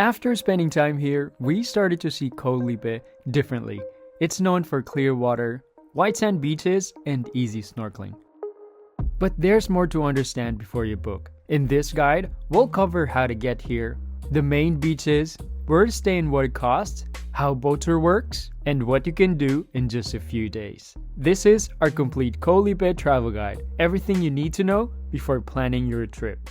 After spending time here, we started to see Koh Lipe differently. It's known for clear water, white sand beaches, and easy snorkeling. But there's more to understand before you book. In this guide, we'll cover how to get here, the main beaches, where to stay and what it costs, how boat tour works, and what you can do in just a few days. This is our complete Koh Lipe travel guide, everything you need to know before planning your trip.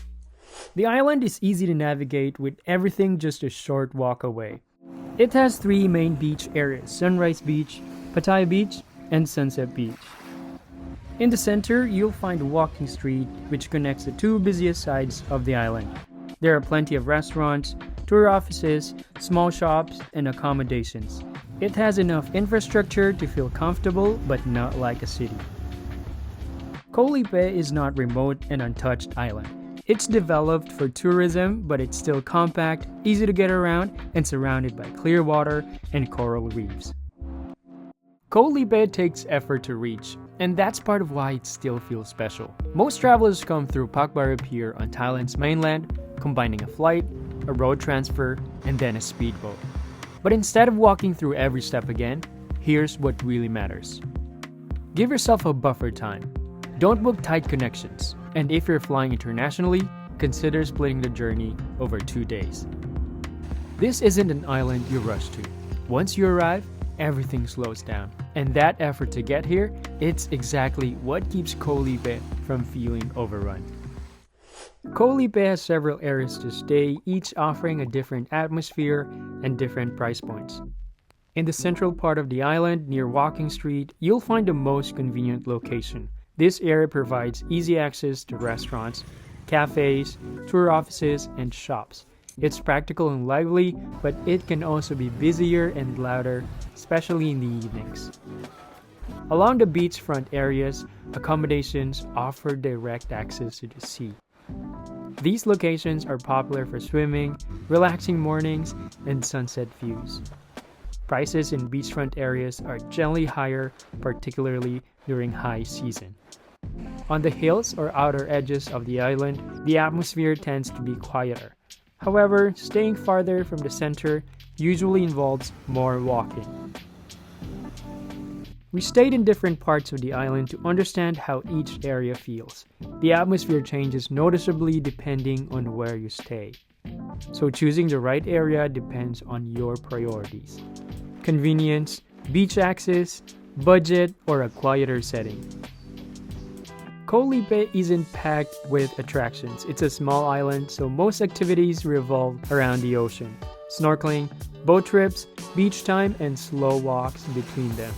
The island is easy to navigate with everything just a short walk away. It has three main beach areas: Sunrise Beach, Pattaya Beach, and Sunset Beach. In the center, you'll find a walking street which connects the two busiest sides of the island. There are plenty of restaurants, tour offices, small shops, and accommodations. It has enough infrastructure to feel comfortable, but not like a city. Koh Lipe is not remote and untouched island. It's developed for tourism, but it's still compact, easy to get around, and surrounded by clear water and coral reefs. Koh Lipe takes effort to reach, and that's part of why it still feels special. Most travelers come through Pak Bara Pier on Thailand's mainland, combining a flight, a road transfer, and then a speedboat. But instead of walking through every step again, here's what really matters. Give yourself a buffer time. Don't book tight connections, and if you're flying internationally, consider splitting the journey over 2 days. This isn't an island you rush to. Once you arrive, everything slows down. And that effort to get here, it's exactly what keeps Koh Lipe from feeling overrun. Koh Lipe has several areas to stay, each offering a different atmosphere and different price points. In the central part of the island, near Walking Street, you'll find the most convenient location. This area provides easy access to restaurants, cafes, tour offices, and shops. It's practical and lively, but it can also be busier and louder, especially in the evenings. Along the beachfront areas, accommodations offer direct access to the sea. These locations are popular for swimming, relaxing mornings, and sunset views. Prices in beachfront areas are generally higher, particularly during high season. On the hills or outer edges of the island, the atmosphere tends to be quieter. However, staying farther from the center usually involves more walking. We stayed in different parts of the island to understand how each area feels. The atmosphere changes noticeably depending on where you stay. So choosing the right area depends on your priorities: convenience, beach access, budget, or a quieter setting. Koh Lipe isn't packed with attractions. It's a small island, so most activities revolve around the ocean: snorkeling, boat trips, beach time, and slow walks between them.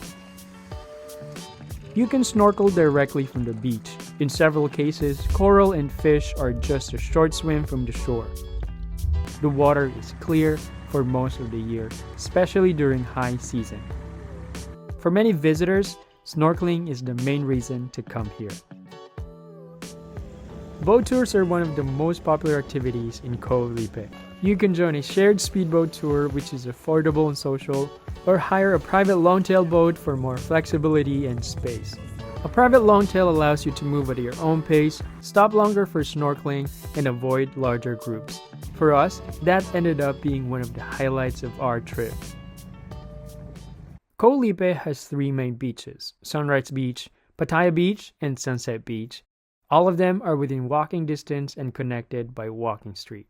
You can snorkel directly from the beach. In several cases, coral and fish are just a short swim from the shore. The water is clear for most of the year, especially during high season. For many visitors, snorkeling is the main reason to come here. Boat tours are one of the most popular activities in Koh Lipe. You can join a shared speedboat tour, which is affordable and social, or hire a private longtail boat for more flexibility and space. A private longtail allows you to move at your own pace, stop longer for snorkeling, and avoid larger groups. For us, that ended up being one of the highlights of our trip. Koh Lipe has three main beaches: Sunrise Beach, Pattaya Beach, and Sunset Beach. All of them are within walking distance and connected by Walking Street.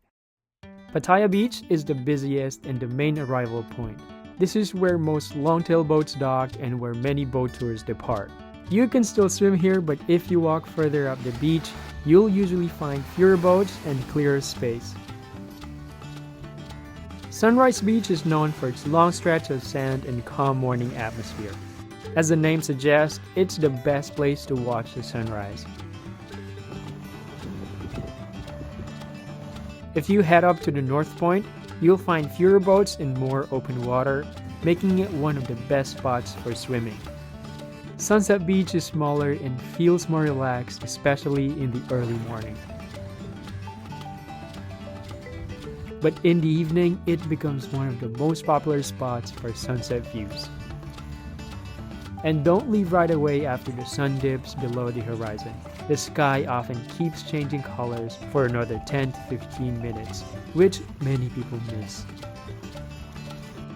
Pattaya Beach is the busiest and the main arrival point. This is where most longtail boats dock and where many boat tours depart. You can still swim here, but if you walk further up the beach, you'll usually find fewer boats and clearer space. Sunrise Beach is known for its long stretch of sand and calm morning atmosphere. As the name suggests, it's the best place to watch the sunrise. If you head up to the North Point, you'll find fewer boats and more open water, making it one of the best spots for swimming. Sunset Beach is smaller and feels more relaxed, especially in the early morning. But in the evening, it becomes one of the most popular spots for sunset views. And don't leave right away after the sun dips below the horizon. The sky often keeps changing colors for another 10 to 15 minutes, which many people miss.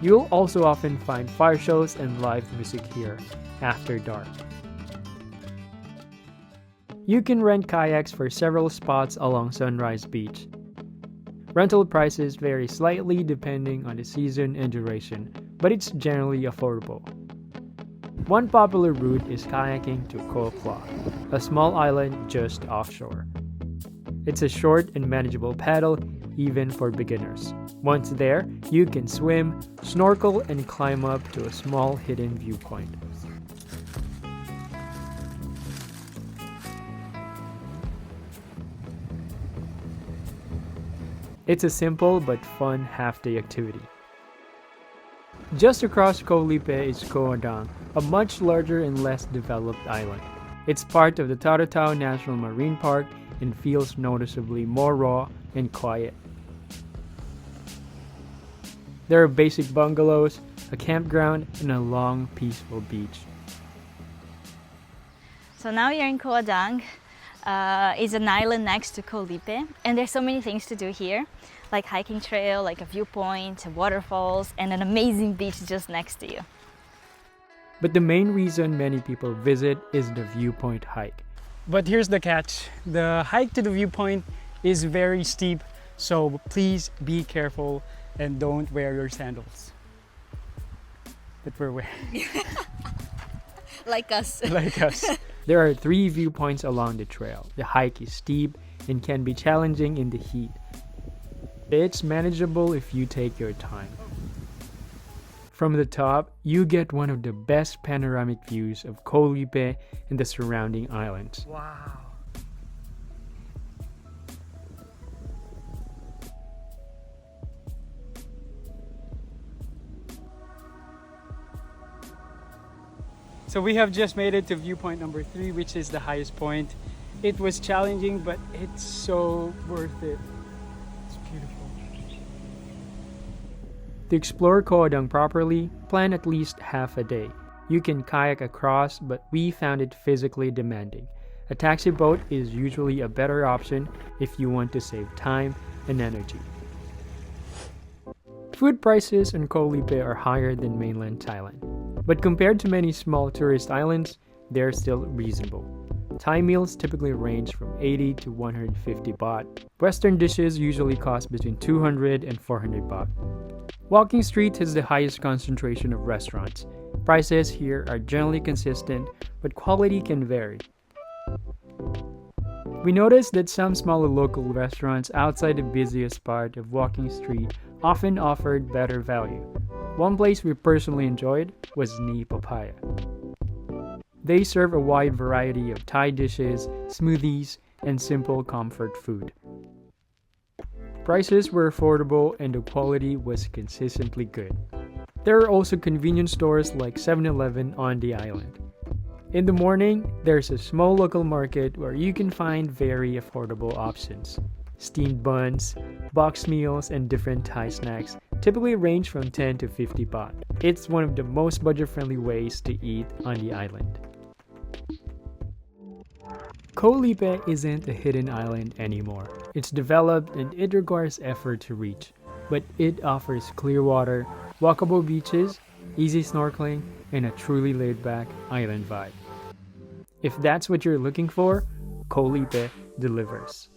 You'll also often find fire shows and live music here after dark. You can rent kayaks for several spots along Sunrise Beach. Rental prices vary slightly depending on the season and duration, but it's generally affordable. One popular route is kayaking to Koh Kra, a small island just offshore. It's a short and manageable paddle, even for beginners. Once there, you can swim, snorkel, and climb up to a small hidden viewpoint. It's a simple but fun half-day activity. Just across Koh Lipe is Koh Adang, a much larger and less developed island. It's part of the Tarutao National Marine Park and feels noticeably more raw and quiet. There are basic bungalows, a campground, and a long, peaceful beach. So now you're in Koh Adang. It's an island next to Koh Lipe, and there's so many things to do here, like hiking trail, like a viewpoint, waterfalls, and an amazing beach just next to you. But the main reason many people visit is the viewpoint hike. But here's the catch. The hike to the viewpoint is very steep, so please be careful and don't wear your sandals that we're wearing. Like us. Like us. There are 3 viewpoints along the trail. The hike is steep and can be challenging in the heat. It's manageable if you take your time. From the top, you get one of the best panoramic views of Koh Lipe and the surrounding islands. Wow. So we have just made it to viewpoint number 3, which is the highest point. It was challenging, but it's so worth it. It's beautiful. To explore Koh Adang properly, plan at least half a day. You can kayak across, but we found it physically demanding. A taxi boat is usually a better option if you want to save time and energy. Food prices in Koh Lipe are higher than mainland Thailand, but compared to many small tourist islands, they're still reasonable. Thai meals typically range from 80 to 150 baht. Western dishes usually cost between 200 and 400 baht. Walking Street has the highest concentration of restaurants. Prices here are generally consistent, but quality can vary. We noticed that some smaller local restaurants outside the busiest part of Walking Street often offered better value. One place we personally enjoyed was Ni Papaya. They serve a wide variety of Thai dishes, smoothies, and simple comfort food. Prices were affordable and the quality was consistently good. There are also convenience stores like 7-Eleven on the island. In the morning, there's a small local market where you can find very affordable options. Steamed buns, boxed meals, and different Thai snacks typically range from 10 to 50 baht. It's one of the most budget-friendly ways to eat on the island. Koh Lipe isn't a hidden island anymore. It's developed and it requires effort to reach, but it offers clear water, walkable beaches, easy snorkeling, and a truly laid-back island vibe. If that's what you're looking for, Koh Lipe delivers.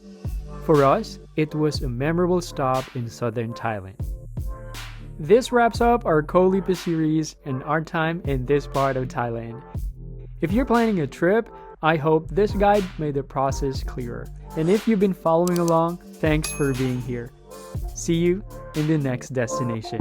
For us, it was a memorable stop in southern Thailand. This wraps up our Koh Lipe series and our time in this part of Thailand. If you're planning a trip, I hope this guide made the process clearer. And if you've been following along, thanks for being here. See you in the next destination.